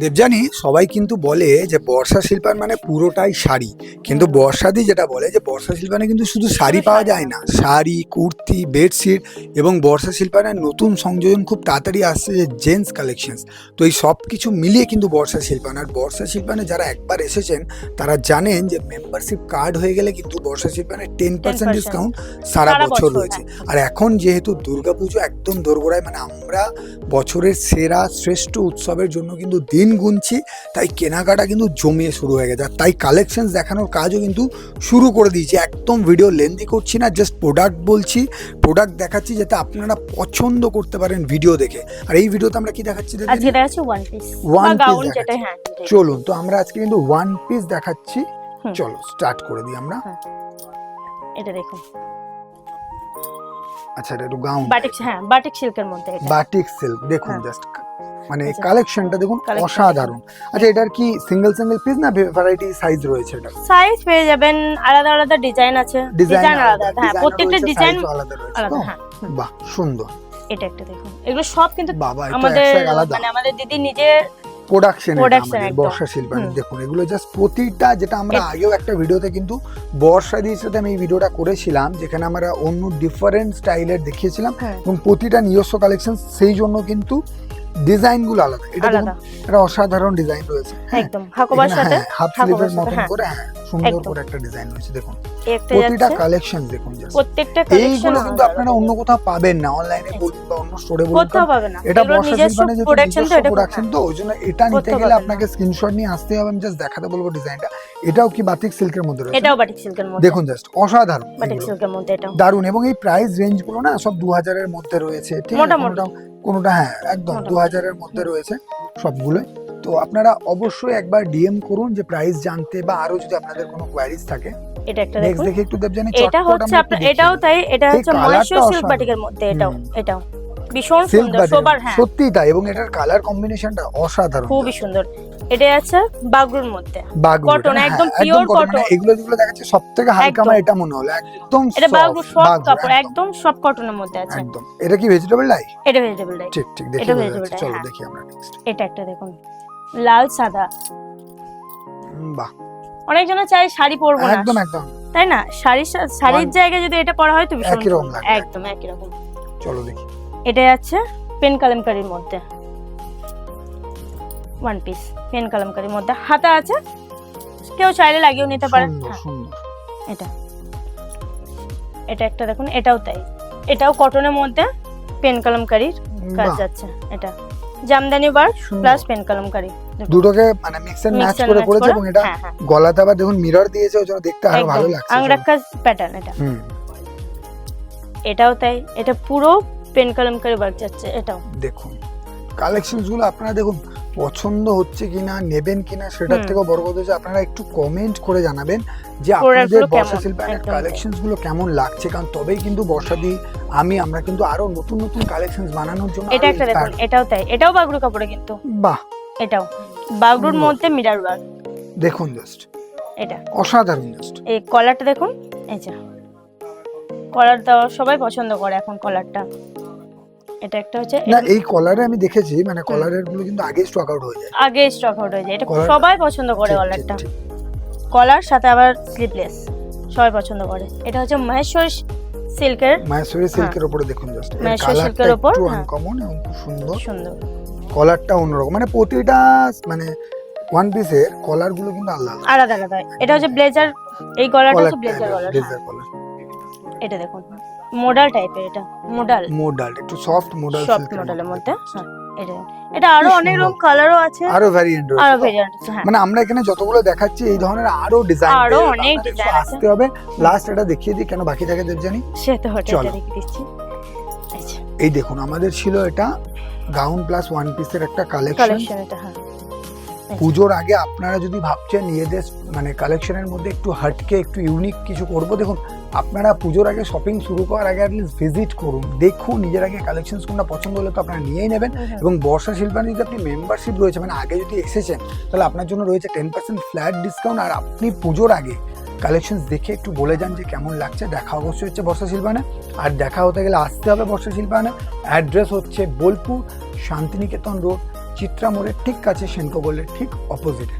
দেবযানী সবাই কিন্তু বলে যে বর্ষা শিল্পান মানে পুরোটাই শাড়ি, কিন্তু বর্ষাদি যেটা বলে যে বর্ষা শিল্পানে কিন্তু শুধু শাড়ি পাওয়া যায় না, শাড়ি, কুর্তি, বেডশিট এবং বর্ষা শিল্পানের নতুন সংযোজন খুব তাড়াতাড়ি আসছে যে জেন্টস কালেকশনস। তো এই সব কিছু মিলিয়ে কিন্তু বর্ষা শিল্পান। আর বর্ষা শিল্পানে যারা একবার এসেছেন তারা জানেন যে মেম্বারশিপ কার্ড হয়ে গেলে কিন্তু বর্ষা শিল্পানে 10% ডিসকাউন্ট সারা বছর রয়েছে। আর এখন যেহেতু দুর্গাপুজো একদম দোরগোড়ায়, মানে আমরা বছরের সেরা শ্রেষ্ঠ উৎসবের জন্য কিন্তু দিন গুনছি, তাই কেনাকাটা কিন্তু জমিয়ে শুরু হয়ে গেছে। আর তাই কালেকশনস দেখানোর কাজও কিন্তু শুরু করে দিয়েছি। একদম ভিডিও লেন্দি করছি না, জাস্ট প্রোডাক্ট বলছি, প্রোডাক্ট দেখাচ্ছি যাতে আপনারা পছন্দ করতে পারেন ভিডিও দেখে। আর এই ভিডিওতে আমরা কি দেখাচ্ছি? আজকে দেখাচ্ছি ওয়ান পিস ওয়ান বা গাউন পিস যেটা। হ্যাঁ, চলুন তো আমরা আজকে কিন্তু ওয়ান পিস দেখাচ্ছি। চলো স্টার্ট করে দিই আমরা। এটা দেখুন। আচ্ছা, এটা একটু গাউন বাটিক, হ্যাঁ বাটিক সিল্কের মধ্যে এটা। বাটিক সিল্ক দেখুন, হ্যাঁ। জাস্ট মানে আচ্ছা। কালেকশনটা দেখুন, Collection অসাধারণ। আচ্ছা, এটার কি সিঙ্গেল পিস না ভ্যারাইটি সাইজ রয়েছে? এটা সাইজ পেয়ে যাবেন, আলাদা আলাদা ডিজাইন আছে, ডিজাইন আলাদা। হ্যাঁ, প্রত্যেকটা ডিজাইন আলাদা রয়েছে। আলাদা। তো হ্যাঁ, বাহ, সুন্দর। এটা একটা দেখুন। এগুলো সব কিন্তু বাবা, এটা আমাদের একদম আলাদা মানে আমাদের দিদি নিজে প্রোডাকশন একদম। বর্ষা শিল্পানি। দেখুন এগুলো জাস্ট প্রতিটা, যেটা আমরা আগেও একটা ভিডিওতে কিন্তু বর্ষা দির সাথে আমি এই ভিডিওটা করেছিলাম, যেখানে আমরা অন্য ডিফারেন্ট স্টাইলের দেখিয়েছিলাম এবং প্রতিটা নিজস্ব কালেকশন, সেই জন্য কিন্তু ডিজাইন গুলো আলাদা। এটা দেখুন, এটা অসাধারণ ডিজাইন রয়েছে। একদম হাকোবার সাথে হাফ স্লিভের মতন করে সুন্দর করে একটা ডিজাইন রয়েছে। দেখুন প্রতিটা কালেকশন দেখুন, প্রত্যেকটা কালেকশন এইগুলো কিন্তু আপনারা অন্য কোথাও পাবেন না, অনলাইনে বলুন বা অন্য স্টোরে বলুন, কোথাও পাবেন না। এটা বর্ষা শিল্পানে যে প্রোডাকশন, তো ওই জন্য এটা নিতে গেলে আপনাকে স্ক্রিনশট নিয়ে আসতে হবে। আমি জাস্ট দেখাতে বলবো ডিজাইনটা। এটাও কি বাটিক সিল্কের মধ্যে রয়েছে? এটাও বাটিক সিল্কের মধ্যে। দেখুন জাস্ট অসাধারণ, বাটিক সিল্কের মধ্যে এটাও দারুণ। এবং এই প্রাইস রেঞ্জ গুলো না সব 2000 এর মধ্যে রয়েছে, ঠিক আছে? কোনোটা হ্যাঁ একদম 2000 এর মধ্যে রয়েছে সবগুলো। তো আপনারা অবশ্যই একবার ডিএম করুন যে প্রাইস জানতে, বা আরো যদি আপনাদের কোনো কোয়ারিজ থাকে। এটা একটা দেখুন, দেখে একটু দেবযানী, এটা হচ্ছে আপনার, এটাও তাই, এটা হচ্ছে মহেশ্বর সিল্ক বাটিকের মধ্যে। এটাও ভীষণ সুন্দর, সবার। হ্যাঁ সত্যি তাই, এবং এটার কালার কম্বিনেশনটা অসাধারণ, খুবই সুন্দর। এটা আছে বাগরুর মধ্যে, কটন, হ্যাঁ, একদম পিওর কটন। এগুলো যেগুলো দেখাচ্ছে সবথেকে হালকা, আমার এটা মনে হলো একদম এটা বাগরু সব কাপড়, হ্যাঁ, একদম সব কটনের মধ্যে আছে। একদম। এটা কি ভেজিটেবল ডাই? এটা ভেজিটেবল ডাই। ঠিক দেখি। এটা ভেজিটেবল ডাই। চলো দেখি আমরা নেক্সট। এটা একটা দেখুন, লাল সাদা। বাহ, অনেকজন চাই শাড়ি পরবো না, একদম একদম, তাই না? শাড়ির জায়গায় যদি এটা পরা হয় তো ভীষণ একই রকম লাগবে, একদম একই রকম। চলো দেখি। এটা আছে পেন কালামকারীর মধ্যে, ওয়ান পিস পেন কালামকারীর মধ্যে, হাতা আছে, কেউ চাইলে লাগিয়েও নিতে পারেন। সুন্দর। এটা একটা দেখুন, এটাও তাই, এটাও কটনের মধ্যে পেন কালামকারীর কাজ যাচ্ছে। এটা জামদানি বার প্লাস পেন কালামকারী দুটোকে মানে মিক্স এন্ড ম্যাচ করে করেছে। এবং এটা গলাতে আবার দেখুন মিরর দিয়েছে, ওই জন্য দেখতে আরো ভালো লাগছে। আংরাক্কা প্যাটার্ন এটা। এটাও তাই, এটা পুরো পেন কালামকারী ওয়ার্ক যাচ্ছে। এটাও দেখুন কালেকশনস গুলো আপনারা দেখুন, পছন্দ হচ্ছে কিনা, নেবেন কিনা, সেটার থেকেও বড় কথা হচ্ছে আপনারা একটু কমেন্ট করে জানাবেন যে আপনাদের বর্ষা শিল্পায়নের কালেকশনস গুলো কেমন লাগছে। কারণ তবেই কিন্তু বর্ষাদি আমরা কিন্তু আরো নতুন নতুন কালেকশনস বানানোর জন্য। এটা একটা দেখুন, এটাও তাই, এটাও বাগরু কাপড়ে কিন্তু। বাহ, এটাও বাগরুর মধ্যে মিরর ওয়ার্ক দেখুন, জাস্ট এটা অসাধারণ। জাস্ট এই কলারটা দেখুন, এই যে কলার দেওয়া সবাই পছন্দ করে এখন কলারটা। এটা একটা হচ্ছে না, এই কলারে আমি দেখেছি, মানে কলারের গুলো কিন্তু আগে স্টক আউট হয়ে যায়, এটা সবাই পছন্দ করে কলারটা। কলার সাথে আবার স্লিভলেস সবাই পছন্দ করে। এটা হচ্ছে মহেশ্বরী সিল্কের উপরে দেখুন, জাস্ট মহেশ্বরী সিল্কের উপর আনকমন এবং খুব সুন্দর। সুন্দর কলারটা অন্যরকম, মানে প্রতিটা মানে ওয়ান পিসের কলার গুলো কিন্তু আলাদা আলাদা। এটা হচ্ছে ব্লেজার, এই কলারটা হচ্ছে ব্লেজার কলার। এটা দেখুন মডাল টাইপের, এটা মডাল একটু সফট মডালের মধ্যে। এটা আরো অনেক রকম কালারও আছে, আরো ভ্যারিয়েন্ট আছে। হ্যাঁ, মানে আমরা এখানে যতগুলো দেখাচ্ছি এই ধরনের আরো ডিজাইন, আরো অনেক ডিজাইন আছে। আসতে হবে। লাস্ট এটা দেখিয়ে দিই, কেন বাকি থাকে দেবযানী। সেটা এটা দেখিয়ে দিচ্ছি। আচ্ছা, এই দেখুন, আমাদের ছিল এটা গাউন প্লাস ওয়ান পিসের একটা কালেকশন। এটা হ্যাঁ, পুজোর আগে আপনারা যদি ভাবছেন নিজেদের মানে কালেকশনের মধ্যে একটু হাটকে, একটু ইউনিক কিছু করব, দেখুন আপনারা পুজোর আগে শপিং শুরু করার আগে অ্যাটলিস্ট ভিজিট করুন, দেখুন নিজের আগে কালেকশনস কোনটা পছন্দ হলে তো আপনারা নিয়েই নেবেন। এবং বর্ষা শিল্পানি যদি আপনি মেম্বারশিপ রয়েছে, মানে আগে যদি এসেছেন, তাহলে আপনার জন্য রয়েছে 10% ফ্ল্যাট ডিসকাউন্ট। আর আপনি পুজোর আগে কালেকশনস দেখে একটু বলে যান যে কেমন লাগছে। দেখা অবশ্যই হচ্ছে বর্ষা শিল্পানে, আর দেখা হতে গেলে আসতে হবে বর্ষা শিল্পানে। অ্যাড্রেস হচ্ছে বোলপুর, শান্তিনিকেতন রোড, চিত্রা মোড়ের ঠিক কাছে সেনকো গোল্ডের ঠিক অপোজিটে।